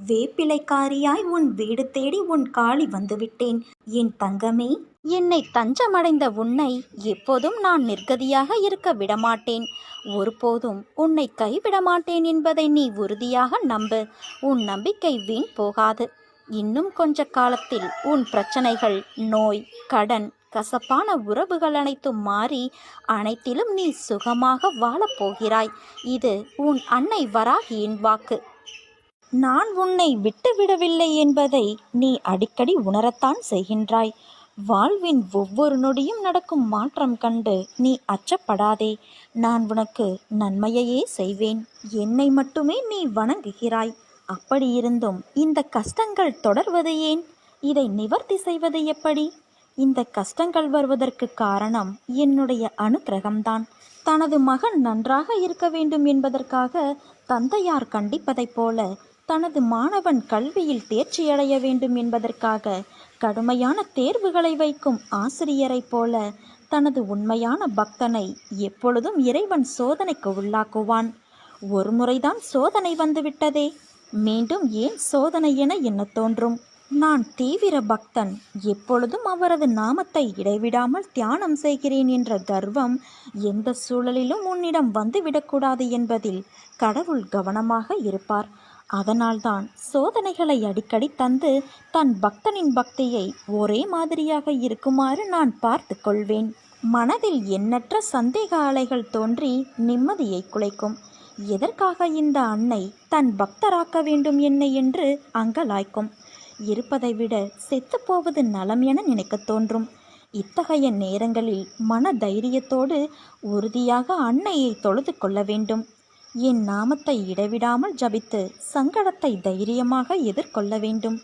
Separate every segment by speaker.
Speaker 1: வேப்பிலைக்காரியாய் உன் வீடு தேடி உன் காலி வந்துவிட்டேன். என் தங்கமே, என்னை தஞ்சமடைந்த உன்னை எப்போதும் நான் நிர்கதியாக இருக்க விடமாட்டேன். ஒருபோதும் உன்னை கைவிடமாட்டேன் என்பதை நீ உறுதியாக நம்பு. உன் நம்பிக்கை வீண் போகாது. இன்னும் கொஞ்ச காலத்தில் உன் பிரச்சனைகள், நோய், கடன், கசப்பான உறவுகள் அனைத்தும் மாறி அனைத்திலும் நீ சுகமாக வாழப்போகிறாய். இது உன் அன்னை வராகியின் வாக்கு. நான் உன்னை விட்டுவிடவில்லை என்பதை நீ அடிக்கடி உணரத்தான் செய்கின்றாய். வாழ்வின் ஒவ்வொரு நொடியும் நடக்கும் மாற்றம் கண்டு நீ அச்சப்படாதே. நான் உனக்கு நன்மையையே செய்வேன். என்னை மட்டுமே நீ வணங்குகிறாய். அப்படியிருந்தும் இந்த கஷ்டங்கள் தொடர்வது ஏன்? இதை நிவர்த்தி செய்வது எப்படி? இந்த கஷ்டங்கள் வருவதற்கு காரணம் என்னுடைய அனுக்கிரகம்தான். தனது மகன் நன்றாக இருக்க வேண்டும் என்பதற்காக தந்தையார் கண்டிப்பதைப் போல, தனது மாணவன் கல்வியில் தேர்ச்சியடைய வேண்டும் என்பதற்காக கடுமையான தேர்வுகளை வைக்கும் ஆசிரியரைப் போல, தனது உண்மையான பக்தனை எப்பொழுதும் இறைவன் சோதனைக்கு உள்ளாக்குவான். ஒரு முறைதான் சோதனை வந்துவிட்டதே, மீண்டும் ஏன் சோதனை என எண்ண தோன்றும்? நான் தீவிர பக்தன். எப்பொழுதும் அவரது நாமத்தை இடைவிடாமல் தியானம் செய்கிறேன் என்ற கர்வம் எந்த சூழலிலும் உன்னிடம் வந்துவிடக்கூடாது என்பதில் கடவுள் கவனமாக இருப்பார். அதனால்தான் சோதனைகளை அடிக்கடி தந்து தன் பக்தனின் பக்தியை ஒரே மாதிரியாக இருக்குமாறு நான் பார்த்து கொள்வேன். மனதில் எண்ணற்ற சந்தேக அலைகள் தோன்றி நிம்மதியை குலைக்கும். எதற்காக இந்த அன்னை தன் பக்தராக்க வேண்டும் என்னை என்று அங்கலாய்க்கும். இருப்பதை விட செத்துப்போவது நலம் என நினைக்க தோன்றும். இத்தகைய நேரங்களில் மன தைரியத்தோடு உறுதியாக அன்னையை தொழுது கொள்ள வேண்டும். என் நாமத்தை இடைவிடாமல் ஜபித்து சங்கடத்தை தைரியமாக எதிர்கொள்ள வேண்டும்.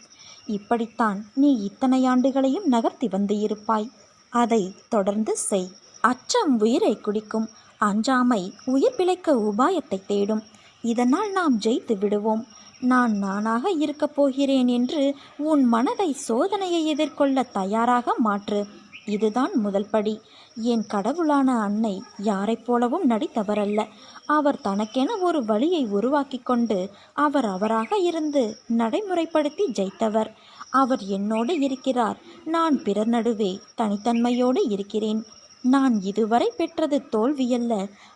Speaker 1: இப்படித்தான் நீ இத்தனை ஆண்டுகளையும் நகர்த்தி வந்து இருப்பாய். அதை தொடர்ந்து செய். அச்சம் உயிரை குடிக்கும். அஞ்சாமை உயிர் பிழைக்க உபாயத்தை தேடும். இதனால் நாம் ஜெயித்து விடுவோம். நான் நானாக இருக்கப் போகிறேன் என்று உன் மனதை சோதனையை எதிர்கொள்ள தயாராக மாற்று. இதுதான் முதல் படி. என் கடவுளான அன்னை யாரைப் போலவும் நடித்தவரல்ல. அவர் தனக்கென ஒரு வழியை உருவாக்கி கொண்டு அவராக இருந்து நடைமுறைப்படுத்தி ஜெயித்தவர். அவர் என்னோடு இருக்கிறார். நான் பிறர் நடுவே தனித்தன்மையோடு இருக்கிறேன். நான் இதுவரை பெற்றது தோல்வியல்ல,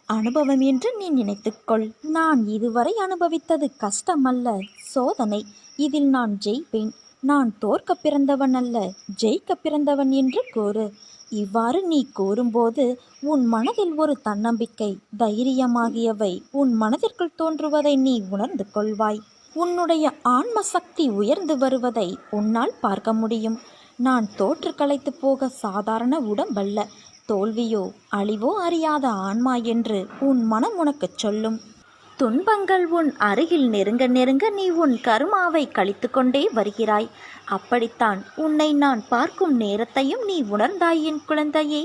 Speaker 1: அனுபவம் என்று நீ நினைத்துக்கொள். நான் இதுவரை அனுபவித்தது கஷ்டமல்ல, சோதனை. இதில் நான் ஜெயிப்பேன். நான் தோற்க பிறந்தவன் அல்ல, ஜெயிக்க பிறந்தவன் என்று கூறு. இவ்வாறு நீ கூறும்போது உன் மனதில் ஒரு தன்னம்பிக்கை, தைரியமாகியவை உன் மனதிற்குள் தோன்றுவதை நீ உணர்ந்து கொள்வாய். உன்னுடைய ஆன்ம சக்தி உயர்ந்து வருவதை உன்னால் பார்க்க முடியும். நான் தோற்று களைத்து போக சாதாரண உடம்பல்ல, தோல்வியோ அழிவோ அறியாத ஆன்மா என்று உன் மனம் உனக்கு சொல்லும். துன்பங்கள் உன் அருகில் நெருங்க நெருங்க நீ உன் கருமாவை கழித்து கொண்டே வருகிறாய். அப்படித்தான் உன்னை நான் பார்க்கும் நேரத்தையும் நீ உணர்ந்தாய் என் குழந்தையே.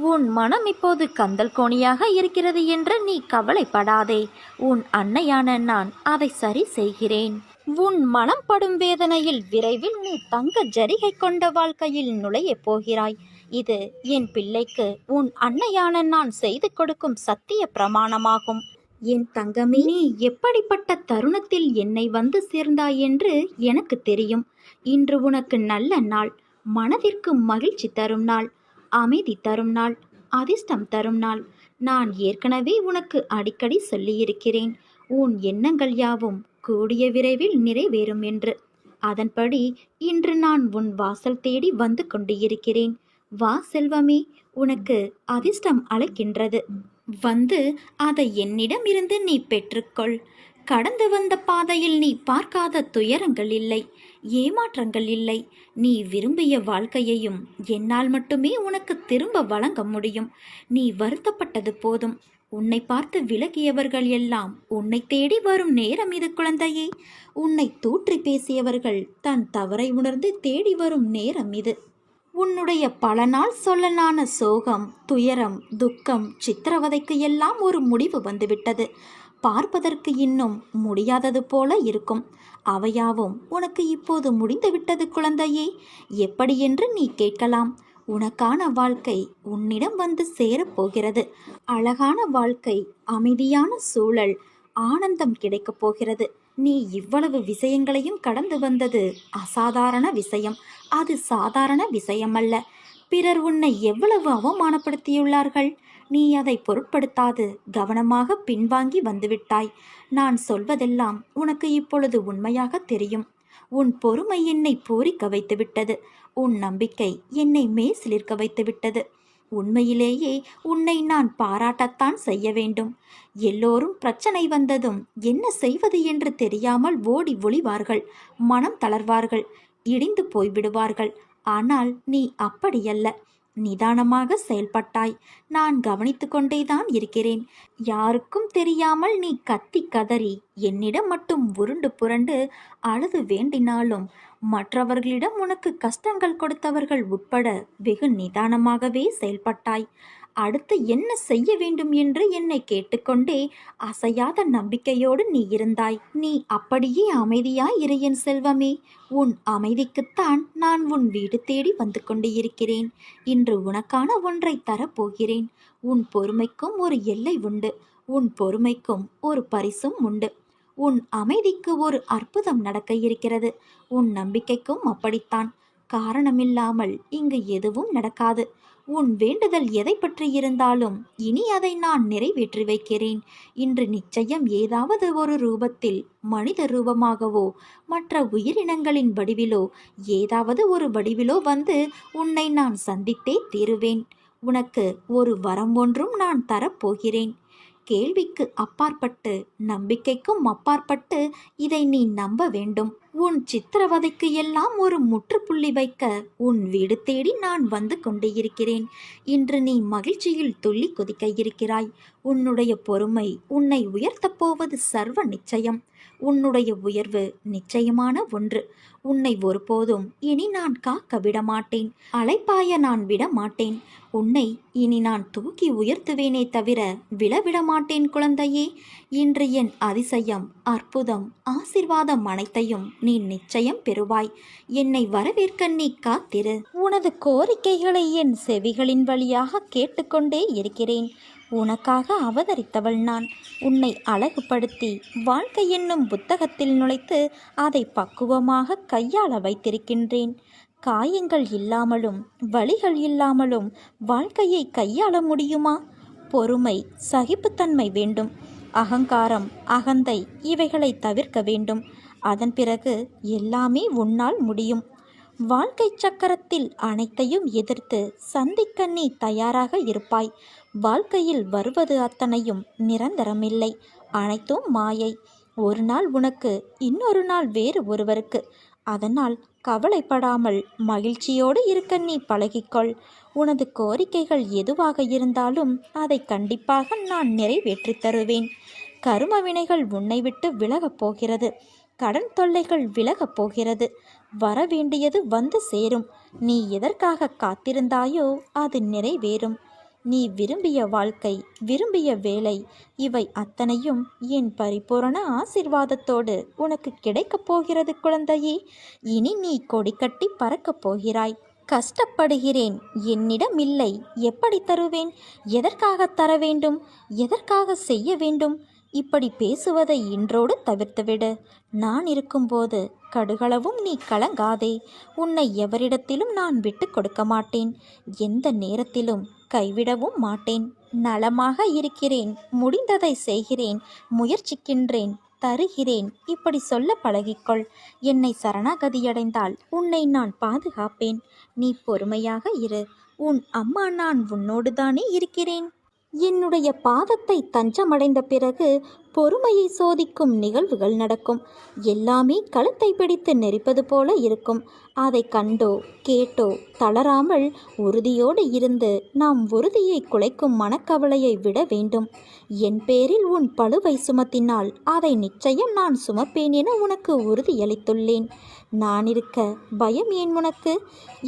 Speaker 1: உன் மனம் இப்போது கந்தல் கோணியாக இருக்கிறது என்று நீ கவலைப்படாதே. உன் அன்னையான நான் அதை சரி செய்கிறேன். உன் மனம் படும் வேதனையில் விரைவில் நீ தங்க ஜரிகை கொண்ட வாழ்க்கையில் நுழையப் போகிறாய். இது என் பிள்ளைக்கு உன் அன்னையான நான் செய்து கொடுக்கும் சத்திய பிரமாணமாகும். என் தங்கமே, நீ எப்படிப்பட்ட தருணத்தில் என்னை வந்து சேர்ந்தாய் என்று எனக்கு தெரியும். இன்று உனக்கு நல்ல நாள், மனதிற்கு மகிழ்ச்சி தரும் நாள், அமைதி தரும் நாள், அதிர்ஷ்டம் தரும் நாள். நான் ஏற்கனவே உனக்கு அடிக்கடி சொல்லியிருக்கிறேன், உன் எண்ணங்கள் யாவும் கூடிய விரைவில் நிறைவேறும் என்று. அதன்படி இன்று நான் உன் வாசல் தேடி வந்து கொண்டு இருக்கிறேன். வா செல்வமே, உனக்கு அதிர்ஷ்டம் அழைக்கின்றது. வந்து அதை என்னிடம் இருந்து நீ பெற்றுக்கொள். கடந்து வந்த பாதையில் நீ பார்க்காத துயரங்கள் இல்லை, ஏமாற்றங்கள் இல்லை. நீ விரும்பிய வாழ்க்கையையும் என்னால் மட்டுமே உனக்கு திரும்ப வழங்க முடியும். நீ வருத்தப்பட்டது போதும். உன்னை பார்த்து விலகியவர்கள் எல்லாம் உன்னை தேடி வரும் நேரம் இது குழந்தையே. உன்னை தூற்றி பேசியவர்கள் தன் தவறை உணர்ந்து தேடி வரும் நேரம் இது. உன்னுடைய பல நாள் சொல்லலான சோகம், துயரம், துக்கம், சித்திரவதைக்கு எல்லாம் ஒரு முடிவு வந்துவிட்டது. பார்ப்பதற்கு இன்னும் முடியாதது போல இருக்கும். அவையாவும் உனக்கு இப்போது முடிந்துவிட்டது குழந்தையே. எப்படி என்று நீ கேட்கலாம். உனக்கான வாழ்க்கை உன்னிடம் வந்து சேரப்போகிறது. அழகான வாழ்க்கை, அமைதியான சூழல், ஆனந்தம் கிடைக்கப் போகிறது. நீ இவ்வளவு விஷயங்களையும் கடந்து வந்தது அசாதாரண விஷயம். அது சாதாரண விஷயமல்ல. பிறர் உன்னை எவ்வளவு அவமானப்படுத்தியுள்ளார்கள். நீ அதை பொருட்படுத்தாது கவனமாக பின்வாங்கி வந்துவிட்டாய். நான் சொல்வதெல்லாம் உனக்கு இப்பொழுது உண்மையாக தெரியும். உன் பொறுமை என்னை பூரிக்க வைத்துவிட்டது. உன் நம்பிக்கை என்னை சிலிர்க்க வைத்துவிட்டது. உண்மையிலேயே உன்னை நான் பாராட்டத்தான் செய்ய வேண்டும். எல்லோரும் பிரச்சனை வந்ததும் என்ன செய்வது என்று தெரியாமல் ஓடி ஒளிவார்கள், மனம் தளர்வார்கள், இடிந்து போய்விடுவார்கள். ஆனால் நீ அப்படியல்ல. நிதானமாக செயல்பட்டாய். நான் கவனித்து கொண்டேதான் இருக்கிறேன். யாருக்கும் தெரியாமல் நீ கத்தி கதறி என்னிடம் மட்டும் உருண்டு புரண்டு அழுது வேண்டினாலும் மற்றவர்களிடம் உனக்கு கஷ்டங்கள் கொடுத்தவர்கள் உட்பட வெகு நிதானமாகவே செயல்பட்டாய். அடுத்து என்ன செய்ய வேண்டும் என்று என்னை கேட்டுக்கொண்டே அசையாத நம்பிக்கையோடு நீ இருந்தாய். நீ அப்படியே அமைதியாய் இரு என் செல்வமே. உன் அமைதிக்குத்தான் நான் உன் வீடு தேடி வந்து கொண்டு இருக்கிறேன். இன்று உனக்கான ஒன்றை தரப்போகிறேன். உன் பொறுமைக்கும் ஒரு எல்லை உண்டு. உன் பொறுமைக்கும் ஒரு பரிசும் உண்டு. உன் அமைதிக்கு ஒரு அற்புதம் நடக்க இருக்கிறது. உன் நம்பிக்கைக்கும் அப்படித்தான். காரணமில்லாமல் இங்கு எதுவும் நடக்காது. உன் வேண்டுதல் எதை பற்றி இருந்தாலும் இனி அதை நான் நிறைவேற்றி வைக்கிறேன். இன்று நிச்சயம் ஏதாவது ஒரு ரூபத்தில், மனித ரூபமாகவோ மற்ற உயிரினங்களின் வடிவிலோ ஏதாவது ஒரு வடிவிலோ வந்து உன்னை நான் சந்தித்தே தீருவேன். உனக்கு ஒரு வரம் ஒன்றும் நான் தரப்போகிறேன். கேள்விக்கு அப்பாற்பட்டு, நம்பிக்கைக்கும் அப்பாற்பட்டு இதை நீ நம்ப வேண்டும். உன் சித்திரவதைக்கு எல்லாம் ஒரு முற்றுப்புள்ளி வைக்க உன் வீடு தேடி நான் வந்து கொண்டு இருக்கிறேன். இன்று நீ மகிழ்ச்சியில் துள்ளி குதிக்க இருக்கிறாய். உன்னுடைய பொறுமை உன்னை உயர்த்தப் போவது சர்வ நிச்சயம். உன்னுடைய உயர்வு நிச்சயமான ஒன்று. உன்னை ஒருபோதும் இனி நான் காக்க விடமாட்டேன். அலைப்பாய நான் விட மாட்டேன். உன்னை இனி நான் தூக்கி உயர்த்துவேனே தவிர விழவிட மாட்டேன் குழந்தையே. இன்று என் அதிசயம், அற்புதம், ஆசீர்வாதம் அனைத்தையும் நீ நிச்சயம் பெறுவாய். என்னை வரவேற்க நீ காத்திரு. உனது கோரிக்கைகளை என் செவிகளின் வழியாக கேட்டுக்கொண்டே இருக்கிறேன். உனக்காக அவதரித்தவள் நான். உன்னை அழகுபடுத்தி வாழ்க்கை என்னும் புத்தகத்தில் நுழைத்து அதை பக்குவமாக கையாள வைத்திருக்கின்றேன். காயங்கள் இல்லாமலும் வலிகள் இல்லாமலும் வாழ்க்கையை கையாள முடியுமா? பொறுமை, சகிப்புத்தன்மை வேண்டும். அகங்காரம், அகந்தை இவைகளை தவிர்க்க வேண்டும். அதன் பிறகு எல்லாமே உன்னால் முடியும். வாழ்க்கை சக்கரத்தில் அனைத்தையும் எதிர்த்து சந்திக்க நீ தயாராக இருப்பாய். வாழ்க்கையில் வருவது அத்தனையும் நிரந்தரமில்லை. அனைத்தும் மாயை. ஒரு நாள் உனக்கு, இன்னொரு நாள் வேறு ஒருவருக்கு. அதனால் கவலைப்படாமல் மகிழ்ச்சியோடு இருக்க நீ பழகிக்கொள். உனது கோரிக்கைகள் எதுவாக இருந்தாலும் அதை கண்டிப்பாக நான் நிறைவேற்றி தருவேன். கரும வினைகள் உன்னை விட்டு விலகப் போகிறது. கடன் தொல்லைகள் விலகப் போகிறது. வரவேண்டியது வந்து சேரும். நீ எதற்காக காத்திருந்தாயோ அது நிறைவேறும். நீ விரும்பிய வாழ்க்கை, விரும்பிய வேலை இவை அத்தனையும் என் பரிபூரண ஆசீர்வாதத்தோடு உனக்கு கிடைக்கப் போகிறது குழந்தையே. இனி நீ கொடி கட்டி பறக்கப் போகிறாய். கஷ்டப்படுகிறேன், என்னிடம் இல்லை, எப்படி தருவேன்? எதற்காக தர வேண்டும்? எதற்காக செய்ய வேண்டும்? இப்படி பேசுவதை இன்றோடு தவிர்த்துவிடு. நான் இருக்கும்போது கடுகளவும் நீ கலங்காதே. உன்னை எவரிடத்திலும் நான் விட்டு கொடுக்க மாட்டேன். எந்த நேரத்திலும் கைவிடவும் மாட்டேன். நலமாக இருக்கிறேன், முடிந்ததை செய்கிறேன், முயற்சிக்கின்றேன், தருகிறேன் இப்படி சொல்ல பழகிக்கொள். என்னை சரணாகதியடைந்தால் உன்னை நான் பாதுகாப்பேன். நீ பொறுமையாக இரு. உன் அம்மா நான் உன்னோடு தானே இருக்கிறேன். என்னுடைய பாதத்தை தஞ்சமடைந்த பிறகு பொறுமையை சோதிக்கும் நிகழ்வுகள் நடக்கும். எல்லாமே கழுத்தை பிடித்து நெரிப்பது போல இருக்கும். அதை கண்டோ கேட்டோ தளராமல் உறுதியோடு இருந்து நாம் உறுதியை குலைக்கும் மனக்கவலையை விட வேண்டும். என் பேரில் உன் பளுவை சுமத்தினால் அதை நிச்சயம் நான் சுமப்பேன் என உனக்கு உறுதியளித்துள்ளேன். நான் இருக்க பயம் ஏன் உனக்கு?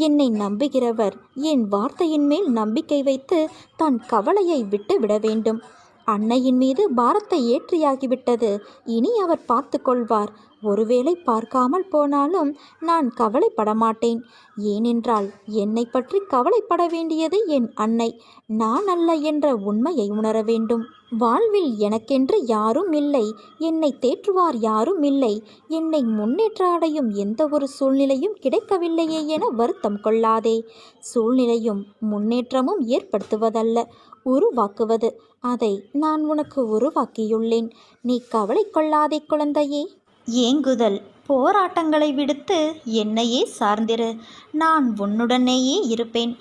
Speaker 1: என்னை நம்புகிறவர் என் வார்த்தையின் மேல் நம்பிக்கை வைத்து தன் கவலையை விட்டு விட வேண்டும். அன்னையின் மீது பாரத்தை ஏற்றியாகிவிட்டது. இனி அவர் பார்த்து கொள்வார். ஒருவேளை பார்க்காமல் போனாலும் நான் கவலைப்பட மாட்டேன். ஏனென்றால் என்னை பற்றி கவலைப்பட வேண்டியது என் அன்னை. நான் அல்ல என்ற உண்மையை உணர வேண்டும். வாழ்வில் எனக்கென்று யாரும் இல்லை. என்னை தேற்றுவார் யாரும் இல்லை. என்னை முன்னேற்ற அடையும் எந்த ஒரு சூழ்நிலையும் கிடைக்கவில்லையே என வருத்தம் கொள்ளாதே. சூழ்நிலையும் முன்னேற்றமும் ஏற்படுத்துவதல்ல, உருவாக்குவது. அதை நான் உனக்கு உருவாக்கியுள்ளேன். நீ கவலை கொள்ளாதே குழந்தையே. ஏங்குதல், போராட்டங்களை விடுத்து என்னையே சார்ந்திரு. நான் உன்னுடனேயே இருப்பேன்.